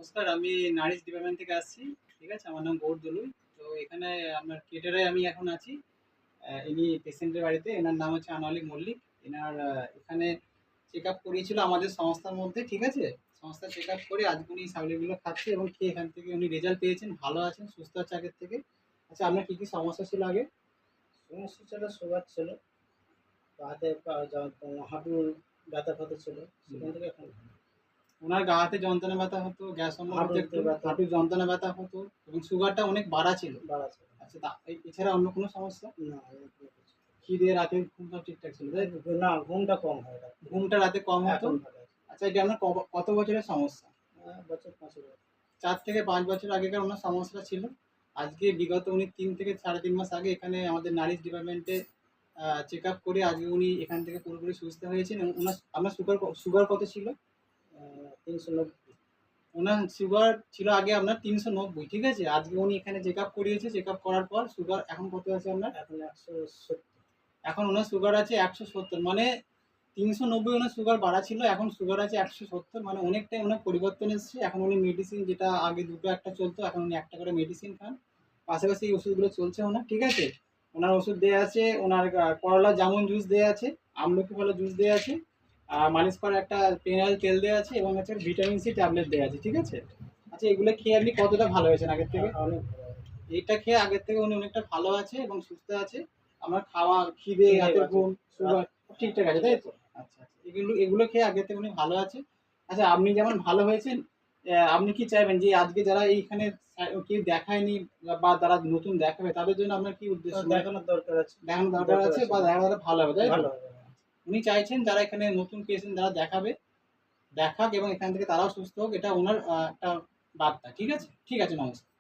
নমস্কার, আমি Nourish department থেকে আসছি। ঠিক আছে? আমার নাম গৌর দলুই। তো এখানে আপনার কেটারে আমি এখন আছি। ইনি পেশেন্টের বাড়িতে। এনার নাম হচ্ছে আনোয়ার আলী মল্লিক। এনার এখানে চেকআপ করিয়েছিল আমাদের সংস্থার মধ্যে। ঠিক আছে? সংস্থা চেকআপ করে আজকে উনি সাপ্লিগুলো খাচ্ছে এবং খেয়ে এখান থেকে উনি রেজাল্ট পেয়েছেন। ভালো আছেন, সুস্থ আছে আগের থেকে। আচ্ছা, আপনার কি কি সমস্যা ছিল আগে? সমস্যা ছিল, সুগার ছিল, হাতে হাঁটুর ব্যথা ফ্যাথা ছিল, সেখান থেকে এখন ওনার গা হাতে যন্ত্রণা ব্যথা হতো, গ্যাস অম্বল হতো একটু, হাঁটুতে ব্যথা হাঁটুর যন্ত্রণা ব্যথা হতো এবং সুগারটা অনেক বাড়া ছিল। বাড়া ছিল। আচ্ছা, এছাড়া অন্য কোনো সমস্যা? না, অন্য কোনো কিছু খিদে, রাতের ঘুম সব ঠিকঠাক ছিল, তাই তো? না, ঘুমটা কম হয় রাত্রে। ঘুমটা রাতে কম হতো। এখন ভালো আছে। আচ্ছা, এটা আপনার কত বছরের সমস্যা? বছর ৫ বছর। ৪ থেকে ৫ বছর আগেকার ওনার সমস্যাটা ছিল। আজকে বিগত উনি ৩ থেকে ৩.৫ মাস আগে এখানে আমাদের নারিশ ডিপার্টমেন্টে চেক আপ করে আজকে উনি এখান থেকে পুরোপুরি সুস্থ হয়েছেন এবং আপনার সুগার কত ছিল? ৩৯০। ওনার সুগার ছিল আগে আপনার ৩৯০। ঠিক আছে? আজকে উনি এখানে চেক আপ করিয়েছে। চেক আপ করার পর সুগার এখন কত আছে আপনার? এখন ১৭০। এখন ওনার সুগার আছে ১৭০। মানে ৩৯০ ওনার সুগার বাড়া ছিল, এখন সুগার আছে ১৭০। মানে অনেকটাই ওনার পরিবর্তন এসছে। এখন উনি মেডিসিন, যেটা আগে দুটো একটা চলতো, এখন উনি একটা করে মেডিসিন খান। পাশাপাশি এই ওষুধগুলো চলছে ওনার। ঠিক আছে? ওনার ওষুধ দেওয়া আছে, ওনার করলা জামুন জুস দেওয়া আছে, আমলকি ফলের জুস দেওয়া আছে, মালিশ করার একটা পেনাল তেল দেওয়া আছে এবং হচ্ছে ভিটামিন সি ট্যাবলেট দেওয়া আছে। ঠিক আছে? আচ্ছা, এগুলো খেয়ে আপনি কতটা ভালো হয়েছেন আগের থেকে? অনেক ভালো। এইটা খেয়ে আগের থেকে উনি অনেকটা ভালো আছে এবং সুস্থ আছে। আমার খাওয়া, খিদে, খিদে রাতের বাড়ছে। ঘুম, সুগার ঠিকঠাক আছে, তাই তো? আচ্ছা, আচ্ছা। এগুলো খেয়ে আগের থেকে উনি ভালো আছে। আচ্ছা, আপনি যেমন ভালো হয়েছেন, আপনি কি চাইবেন যে আজকে যারা এইখানে কেউ দেখায়নি বা যারা নতুন দেখাবে তাদের জন্য আপনার কি উদ্দেশ্য? দেখানোর দরকার আছে। দেখানো দরকার আছে বা দেখালে ভালো হবে, তাই তো? ভালো হবে। উনি চাইছেন যারা এখানে নতুন পেশেন্ট যারা দেখাবে, দেখাক এবং এখান থেকে তারাও সুস্থ হোক। এটা ওনার একটা বার্তা। ঠিক আছে? ঠিক আছে, নমস্কার।